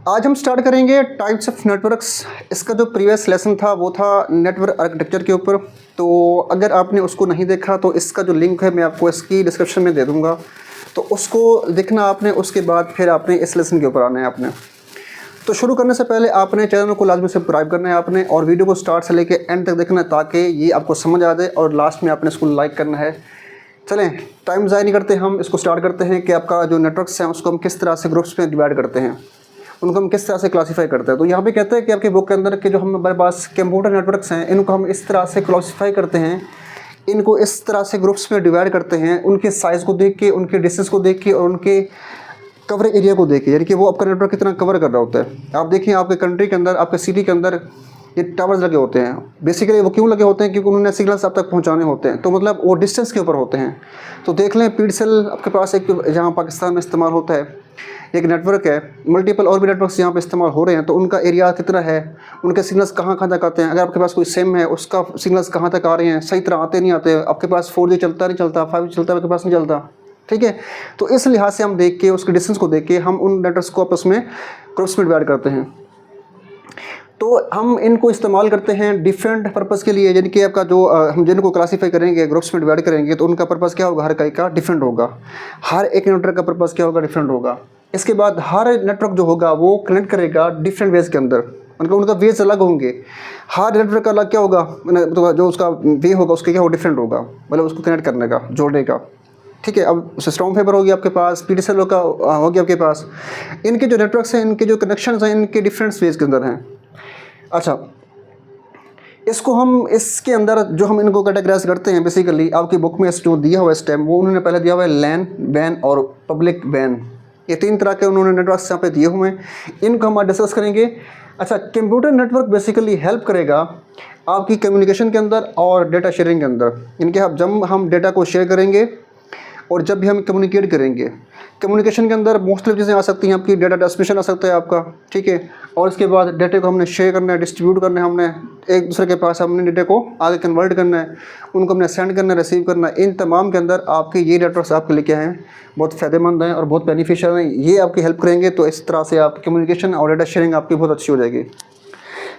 आज हम स्टार्ट करेंगे टाइप्स ऑफ नेटवर्क्स। इसका जो प्रीवियस लेसन था वो था नेटवर्क आर्किटेक्चर के ऊपर। तो अगर आपने उसको नहीं देखा तो इसका जो लिंक है मैं आपको इसकी डिस्क्रिप्शन में दे दूंगा, तो उसको देखना आपने। उसके बाद फिर आपने इस लेसन के ऊपर आना है आपने। तो शुरू करने से पहले आपने चैनल को लाजमी सब्सक्राइब करना है आपने, और वीडियो को स्टार्ट से लेके एंड तक देखना है ताकि ये आपको समझ आ जाए, और लास्ट में आपने इसको लाइक करना है। चलें, टाइम ज़ाया नहीं करते, हम इसको स्टार्ट करते हैं कि आपका जो नेटवर्क्स हैं उसको हम किस तरह से ग्रुप्स में डिवाइड करते हैं, उनको हम किस तरह से क्लासीफाई करते हैं। तो यहाँ पे कहते हैं कि आपके बुक के अंदर के जो हमारे पास कंप्यूटर नेटवर्क्स हैं इनको हम इस तरह से क्लासीफाई करते हैं, इनको इस तरह से ग्रुप्स में डिवाइड करते हैं, उनके साइज़ को देख के, उनके डिस्टेंस को देख के और उनके कवर एरिया को देख के, यानी कि वो आपका नेटवर्क कितना कवर कर रहा होता है। आप देखिए आपके कंट्री के अंदर, आपके सिटी के अंदर ये टावर्स लगे होते हैं। बेसिकली वो क्यों लगे होते हैं? क्योंकि उन्होंने सिग्नल्स आप तक पहुंचाने होते हैं, तो मतलब वो डिस्टेंस के ऊपर होते हैं। तो देख लें पीडसेल आपके पास एक जहाँ पाकिस्तान में इस्तेमाल होता है, एक नेटवर्क है। मल्टीपल और भी नेटवर्क्स यहाँ पे इस्तेमाल हो रहे हैं, तो उनका एरिया कितना है, उनके सिग्नल्स कहाँ कहाँ तक आते हैं। अगर आपके पास कोई सिम है उसका सिग्नल्स कहाँ तक आ रहे हैं, सही तरह आते नहीं आते, आपके पास 4G चलता नहीं चलता, 5G चलता आपके पास नहीं चलता, ठीक है। तो इस लिहाज से हम देख के, उसके डिस्टेंस को देख के हम उन नेटवर्क्स को आपस में ग्रुप्स में डिवाइड करते हैं। तो हम इनको इस्तेमाल करते हैं डिफरेंट पर्पज़ के लिए, यानी कि आपका जो हम जिनको क्लासीफाई करेंगे, ग्रुप्स में डिवाइड करेंगे, तो उनका पर्पज़ क्या होगा, हर कई का डिफरेंट होगा। हर एक नेटवर्क का पर्पज़ क्या होगा, डिफरेंट होगा। इसके बाद हर नेटवर्क जो होगा वो कनेक्ट करेगा डिफरेंट वेज के अंदर, मतलब उनका वेज अलग होंगे। हर नेटवर्क का अलग क्या होगा, तो जो उसका वे होगा उसके क्या हो, डिफरेंट होगा, मतलब उसको कनेक्ट करने का, जोड़ने का, ठीक है। अब स्ट्रॉन्ग फाइबर होगी आपके पास, पीडीएसएल का होगी आपके पास। इनके जो नेटवर्क्स हैं, इनके जो कनेक्शंस हैं, इनके डिफरेंट वेज के अंदर हैं। अच्छा, इसको हम इसके अंदर जो हम इनको कैटेगराइज करते हैं, बेसिकली आपकी बुक में जो दिया हुआ है इस टाइम, वो उन्होंने पहले दिया हुआ है लैन, वैन और पब्लिक वैन। ये तीन तरह के उन्होंने नेटवर्क्स यहाँ पे दिए हुए हैं, इनको हम आज डिस्कस करेंगे। अच्छा, कंप्यूटर नेटवर्क बेसिकली हेल्प करेगा आपकी कम्युनिकेशन के अंदर और डेटा शेयरिंग के अंदर। इनके जब हम डेटा को शेयर करेंगे और जब भी हम कम्युनिकेट करेंगे, कम्युनिकेशन के अंदर मुख्तलिफ चीज़ें आ सकती हैं। आपकी डेटा ट्रांसमिशन आ सकता है आपका, ठीक है। और इसके बाद डेटा को हमने शेयर करना है, डिस्ट्रीब्यूट करना है, हमने एक दूसरे के पास हमने डेटा को आगे कन्वर्ट करना है, उनको हमने सेंड करना है, रिसीव करना है। इन तमाम के अंदर आपके ये नेटवर्क्स आपके लिए क्या हैं, बहुत फ़ायदेमंद हैं और बहुत बेनिफिशियल हैं। ये आपकी हेल्प करेंगे, तो इस तरह से आपकी कम्युनिकेशन और डेटा शेयरिंग आपकी बहुत अच्छी हो जाएगी।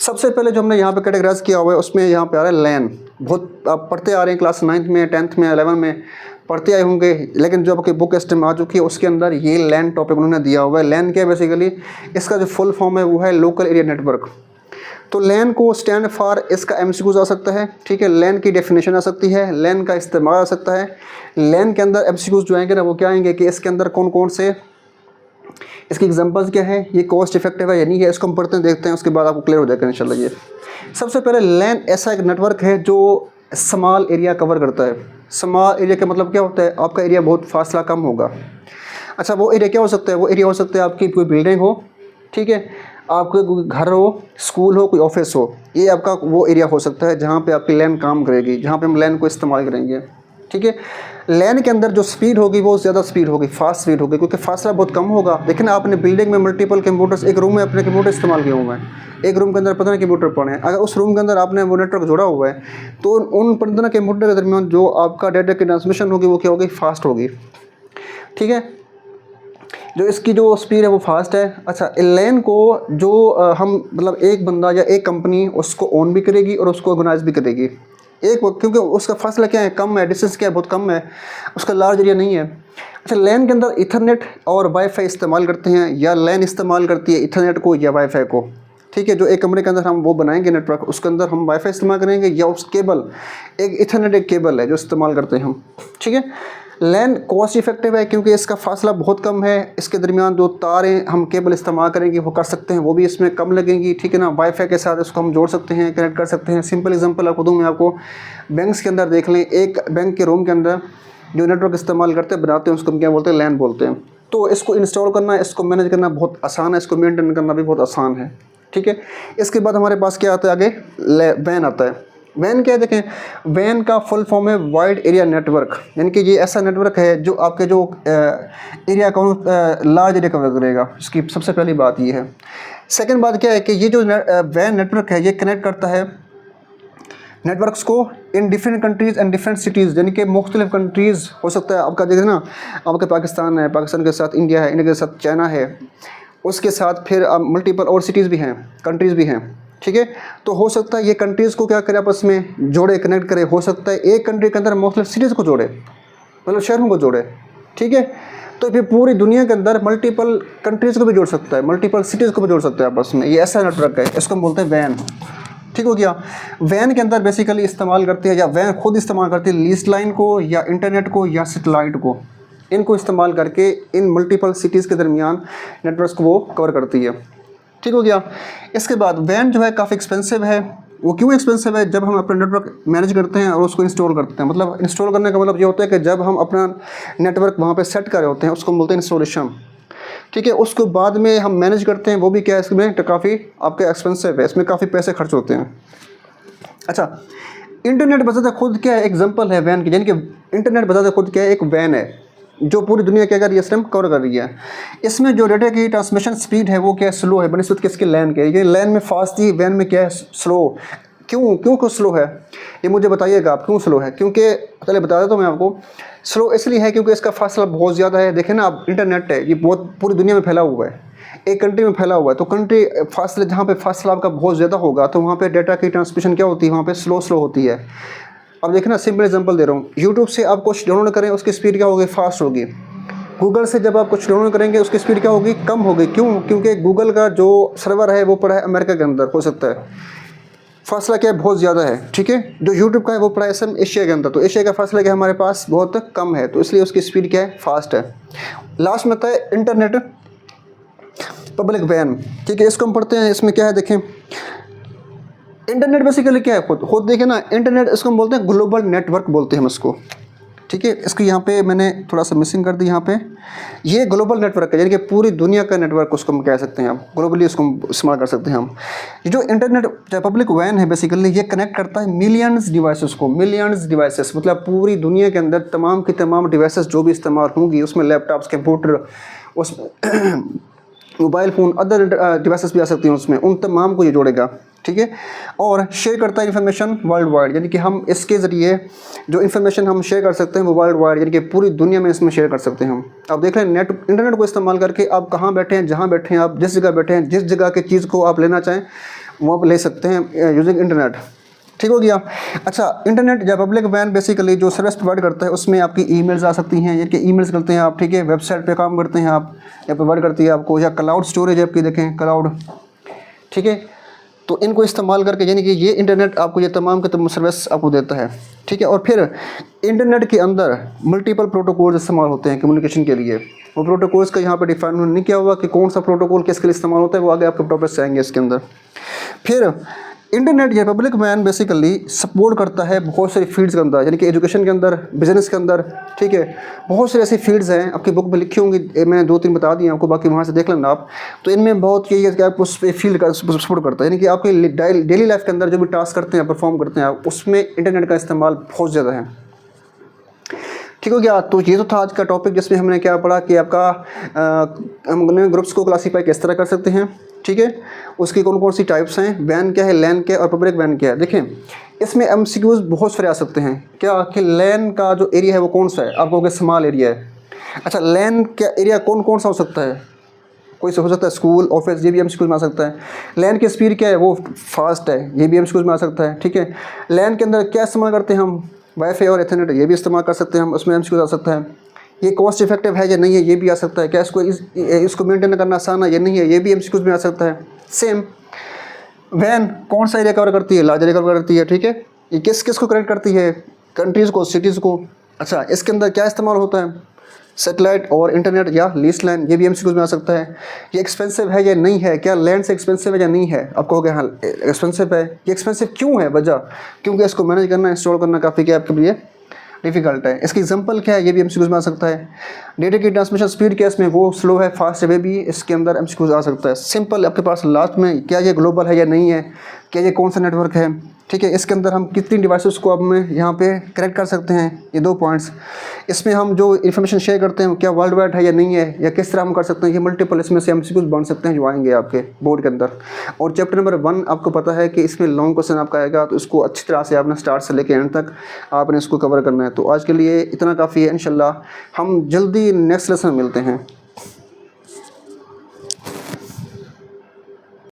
सबसे पहले जो हमने यहाँ पे कैटेगराइज किया हुआ है उसमें यहाँ पे आ रहा है लैन। बहुत आप पढ़ते आ रहे हैं, क्लास 9th में, 10th में, 11 में पढ़ते आए होंगे, लेकिन जो आपकी बुक इस्तेमाल आ चुकी है उसके अंदर ये लैन टॉपिक उन्होंने दिया हुआ है। लैन क्या है, बेसिकली इसका जो फुल फॉर्म है वो है लोकल एरिया नेटवर्क। तो लैन को स्टैंड फॉर, इसका एमसीक्यूज आ सकता है, ठीक है। लैन की डेफिनेशन आ सकती है, लैन का इस्तेमाल आ सकता है। लैन के अंदर एमसीक्यूज जो आएंगे ना, वो क्या आएंगे कि इसके अंदर कौन कौन से, इसकी एग्जांपल्स क्या है, ये कॉस्ट इफेक्टिव है या नहीं है, इसको हम पढ़ते हैं, देखते हैं, उसके बाद आपको क्लियर हो जाएगा इंशाल्लाह। ये सबसे पहले लैन ऐसा एक नेटवर्क है जो स्मॉल एरिया कवर करता है। स्मॉल एरिया का मतलब क्या होता है, आपका एरिया बहुत फासला कम होगा। अच्छा, वो एरिया क्या हो सकता है, वो एरिया हो सकता है आपकी कोई बिल्डिंग हो, ठीक है, आपके कोई घर हो, स्कूल हो, कोई ऑफिस हो, ये आपका वो एरिया हो सकता है जहाँ पे आपकी लैन काम करेगी, जहाँ पे हम लैन को इस्तेमाल करेंगे, ठीक है। लैन के अंदर जो स्पीड होगी वो ज़्यादा स्पीड होगी, फास्ट स्पीड होगी, क्योंकि फासला बहुत कम होगा। लेकिन आपने बिल्डिंग में मल्टीपल कंप्यूटर्स, एक रूम में अपने कंप्यूटर इस्तेमाल किए हुए हैं, एक रूम के अंदर 15 कंप्यूटर पड़े हैं। अगर उस रूम के अंदर आपने वो नेटवर्क जोड़ा हुआ है, तो उन 15 कंप्यूटर के दरमियान जो आपका डेटा की ट्रांसमिशन होगी वो क्या होगी, फास्ट होगी, ठीक है। जो इसकी जो स्पीड है वो फास्ट है। अच्छा, लैन को जो हम मतलब एक बंदा या एक कंपनी उसको ऑन भी करेगी और उसको ऑर्गेनाइज भी करेगी, एक, क्योंकि उसका फासला क्या है, कम है, डिस्टेंस क्या है, बहुत कम है, उसका लार्ज एरिया नहीं है। अच्छा, लैन के अंदर इथरनेट और वाईफाई इस्तेमाल करते हैं, या लैन इस्तेमाल करती है इथरनेट को या वाईफाई को, ठीक है। जो एक कमरे के अंदर हम वो बनाएंगे नेटवर्क, उसके अंदर हम वाईफाई इस्तेमाल करेंगे, या उस केबल, एक इथरनेट एक केबल है जो इस्तेमाल करते हैं हम, ठीक है। लैन कॉस्ट इफेक्टिव है क्योंकि इसका फासला बहुत कम है, इसके दरमियान जो तारें हम केबल इस्तेमाल करेंगे वो कर सकते हैं, वो भी इसमें कम लगेंगी, ठीक है ना। वाईफाई के साथ इसको हम जोड़ सकते हैं, कनेक्ट कर सकते हैं। सिंपल एग्जांपल आपको दूँ मैं, आपको बैंक्स के अंदर देख लें, एक बैंक के रूम के अंदर जो नेटवर्क इस्तेमाल करते हैं, बनाते हैं, उसको हम क्या बोलते हैं, लैन बोलते हैं। तो इसको इंस्टॉल करना, इसको मैनेज करना बहुत आसान है, इसको मेंटेन करना भी बहुत आसान है, ठीक है। इसके बाद हमारे पास क्या आता है, आगे वैन आता है। वैन क्या है, देखें, वैन का फुल फॉर्म है वाइड एरिया नेटवर्क, यानी कि ये ऐसा नेटवर्क है जो आपके जो एरिया को लार्ज एरिया कवर करेगा। इसकी सबसे पहली बात ये है। सेकंड बात क्या है कि ये जो वैन नेटवर्क है ये कनेक्ट करता है नेटवर्क्स को in different countries and different cities, यानी कि मुख्तलिफ कंट्रीज़ हो सकता है आपका, जैसे ना आपका पाकिस्तान है, पाकिस्तान के साथ इंडिया है, इंडिया के साथ चाइना है, उसके साथ फिर मल्टीपल और सिटीज़ भी हैं, कंट्रीज़ भी हैं, ठीक है। तो हो सकता है ये कंट्रीज़ को क्या करे, आपस में जोड़े, कनेक्ट करे। हो सकता है एक कंट्री के अंदर मुख्तलिफ सिटीज़ को जोड़े, मतलब शहरों को जोड़े, ठीक है। तो फिर पूरी दुनिया के अंदर मल्टीपल कंट्रीज़ को भी जोड़ सकता है, मल्टीपल सिटीज़ को भी जोड़ सकता है आपस में। ये ऐसा नेटवर्क है, इसको हम बोलते हैं वैन, ठीक हो गया। वैन के अंदर बेसिकली इस्तेमाल करते हैं, या वैन खुद इस्तेमाल करती है लीज लाइन को, या इंटरनेट को, या सेटेलाइट को, इनको इस्तेमाल करके इन मल्टीपल सिटीज़ के दरमियान नेटवर्क्स को वो कवर करती है, ठीक हो गया। इसके बाद वैन जो है काफ़ी एक्सपेंसिव है। वो क्यों एक्सपेंसिव है? जब हम अपना नेटवर्क मैनेज करते हैं और उसको इंस्टॉल करते हैं, मतलब इंस्टॉल करने का मतलब ये होता है कि जब हम अपना नेटवर्क वहाँ पे सेट कर रहे होते हैं, उसको हम बोलते हैं इंस्टॉलेशन, ठीक है। उसको बाद में हम मैनेज करते हैं, वो भी क्या है, इसमें काफ़ी आपके एक्सपेंसिव है, इसमें काफ़ी पैसे खर्च होते हैं। अच्छा, इंटरनेट बजाते खुद क्या है, एग्जांपल है वैन की, यानी कि इंटरनेट बजाते खुद क्या है, एक वैन है जो पूरी दुनिया क्या कर रही है, सिस्टम कवर कर रही है। इसमें जो डेटा की ट्रांसमिशन स्पीड है वो क्या है, स्लो है बनिस्बत किसके, लैन के। ये लैन में फास्ट थी, वैन में क्या है, स्लो। क्यों स्लो है, ये मुझे बताइएगा आप, क्यों स्लो है? क्योंकि पहले बता देता हूँ मैं आपको, स्लो इसलिए है क्योंकि इसका फासला बहुत ज़्यादा है। देखें ना आप, इंटरनेट है ये बहुत पूरी दुनिया में फैला हुआ है, एक कंट्री में फैला हुआ है, तो कंट्री फासले, जहाँ पे फासला आपका बहुत ज़्यादा होगा तो वहाँ पे डाटा की ट्रांसमिशन क्या होती है, वहाँ पे स्लो होती है। अब देखना, सिंपल एग्जांपल दे रहा हूँ, यूट्यूब से आप कुछ डाउनलोड करें, उसकी स्पीड क्या होगी, फास्ट होगी। गूगल से जब आप कुछ डाउनलोड करेंगे, उसकी स्पीड क्या होगी, कम होगी। क्यों? क्योंकि गूगल का जो सर्वर है वो पड़ा है अमेरिका के अंदर, हो सकता है फासला क्या है, बहुत ज़्यादा है, ठीक है। जो यूट्यूब का है वो पड़ा है एशिया के अंदर, तो एशिया का फासला क्या हमारे पास बहुत कम है, तो इसलिए उसकी स्पीड क्या है, फास्ट है। लास्ट में आता है इंटरनेट पब्लिक वैन, ठीक है। इसको हम पढ़ते हैं, इसमें क्या है देखें, इंटरनेट बेसिकली क्या है, खुद देखें ना, इंटरनेट इसको हम बोलते हैं ग्लोबल नेटवर्क बोलते हैं हम इसको, ठीक है। इसको यहाँ पे मैंने थोड़ा सा मिसिंग कर दी, यहाँ पे ये ग्लोबल नेटवर्क है, यानी कि पूरी दुनिया का नेटवर्क उसको हम कह सकते हैं, आप ग्लोबली उसको इस्तेमाल कर सकते हैं हम। जो इंटरनेट पब्लिक वैन है बेसिकली, ये कनेक्ट करता है मिलियंस डिवाइसेस को, मिलियंस डिवाइसेस मतलब पूरी दुनिया के अंदर तमाम की तमाम डिवाइसेस जो भी इस्तेमाल होंगी, उसमें लैपटॉप्स, कंप्यूटर, उस मोबाइल फ़ोन, अदर डिवाइसेस भी आ सकती हैं उसमें, उन तमाम को ये जोड़ेगा, ठीक है। और शेयर करता है इन्फॉर्मेशन वर्ल्ड वाइड, यानी कि हम इसके ज़रिए जो इन्फॉर्मेशन हम शेयर कर सकते हैं वो वर्ल्ड वाइड, यानी कि पूरी दुनिया में इसमें शेयर कर सकते हैं हम। अब देख रहे हैं इंटरनेट को इस्तेमाल करके आप कहाँ बैठे हैं, जहाँ बैठे हैं आप, जिस जगह बैठे हैं, जिस जगह की चीज़ को आप लेना चाहें वो आप ले सकते हैं यूजिंग इंटरनेट, ठीक हो गया। अच्छा, इंटरनेट या पब्लिक वैन बेसिकली जो सर्विस प्रोवाइड करता है, उसमें आपकी ईमेल्स आ सकती हैं, यानी कि ईमेल्स करते हैं आप, ठीक है, वेबसाइट पे काम करते हैं आप, या प्रोवाइड करती है आपको, या क्लाउड स्टोरेज आपकी देखें, क्लाउड, ठीक है। तो इनको इस्तेमाल करके, यानी कि ये इंटरनेट आपको ये तमाम के तमाम सर्विस आपको देता है, ठीक है। और फिर इंटरनेट के अंदर मल्टीपल प्रोटोकॉल्स इस्तेमाल होते हैं कम्युनिकेशन के लिए। वो प्रोटोकॉल्स का यहाँ पे डिफाइन नहीं किया हुआ कि कौन सा प्रोटोकॉल किसके लिए इस्तेमाल होता है, वो आगे आपके टॉपिक से आएंगे इसके अंदर। फिर इंटरनेट या पब्लिक वैन बेसिकली सपोर्ट करता है बहुत सारी फील्ड्स के अंदर, यानी कि एजुकेशन के अंदर, बिजनेस के अंदर, ठीक है। बहुत सारी ऐसी फील्ड्स हैं, आपकी बुक में लिखी होंगी, मैंने 2-3 बता दी आपको, बाकी वहाँ से देख लेना आप। तो इनमें बहुत यही है कि आप उस फील्ड का सपोर्ट करता है, यानी कि आपके डेली लाइफ के अंदर जो भी टास्क करते हैं, परफॉर्म करते हैं आप, उसमें इंटरनेट का इस्तेमाल बहुत ज़्यादा है, ठीक हो गया। तो ये तो था आज का टॉपिक, जिसमें हमने क्या पढ़ा कि आपका हमने ग्रुप्स को क्लासीफाई किस तरह कर सकते हैं, ठीक है। उसकी कौन कौन सी टाइप्स हैं, वैन क्या है, लैन क्या है, और पब्लिक वैन क्या है। देखें, इसमें MCQs बहुत सारे आ सकते हैं, क्या कि लैन का जो एरिया है वो कौन सा है, आपको कहोगे स्मॉल एरिया है। अच्छा, लैन का एरिया कौन कौन सा हो सकता है, कोई हो सकता है स्कूल, ऑफिस, ये भी MCQs में आ सकता है। लैन की स्पीड क्या है, वो फास्ट है, ये भी MCQs में आ सकता है, ठीक है। लैन के अंदर क्या इस्तेमाल करते हैं हम, वाईफाई और इथरनेट, ये भी इस्तेमाल कर सकते हैं हम, उसमें MCQs आ सकता है। ये कॉस्ट इफेक्टिव है या नहीं है, ये भी आ सकता है। क्या इसको मेंटेन करना आसान है या नहीं है, ये भी MCQs में आ सकता है। सेम वैन कौन सा एरिया कवर करती है, लार्ज एरिया कवर करती है, ठीक है। ये किस किस को कनेक्ट करती है, कंट्रीज़ को, सिटीज़ को। अच्छा, इसके अंदर क्या इस्तेमाल होता है, सेटेलाइट और इंटरनेट या लीज लाइन, ये भी MCQs में आ सकता है। ये एक्सपेंसिव है या नहीं है, क्या लैंड से एक्सपेंसिव है या नहीं है, आप कहोगे हाँ एक्सपेंसिव है। ये एक्सपेंसिव क्यों है, वजह क्योंकि इसको मैनेज करना, इंस्टॉल करना काफ़ी क्या आपके लिए डिफ़िकल्ट है। इसकी एग्जांपल क्या है, ये भी MCQs में आ सकता है। डेटा की ट्रांसमिशन स्पीड क्या इसमें, वो स्लो है, फास्ट है, वे भी इसके अंदर MCQs आ सकता है। सिंपल आपके पास लास्ट में क्या ये ग्लोबल है या नहीं है, क्या ये कौन सा नेटवर्क है, ठीक है। इसके अंदर हम कितनी डिवाइसेस को अब मैं यहाँ पे कनेक्ट कर सकते हैं, ये 2 पॉइंट्स। इसमें हम जो इन्फॉर्मेशन शेयर करते हैं क्या वर्ल्ड वाइड है या नहीं है, या किस तरह हम कर सकते हैं, ये मल्टीपल इसमें से MCQs बन सकते हैं जो आएंगे आपके बोर्ड के अंदर। और चैप्टर नंबर 1 आपको पता है कि इसमें लॉन्ग क्वेश्चन आपका आएगा, तो इसको अच्छी तरह से आपने स्टार्ट से लेकर एंड तक आपने इसको कवर करना है। तो आज के लिए इतना काफ़ी है, इंशाल्लाह हम जल्दी नेक्स्ट लेसन मिलते हैं।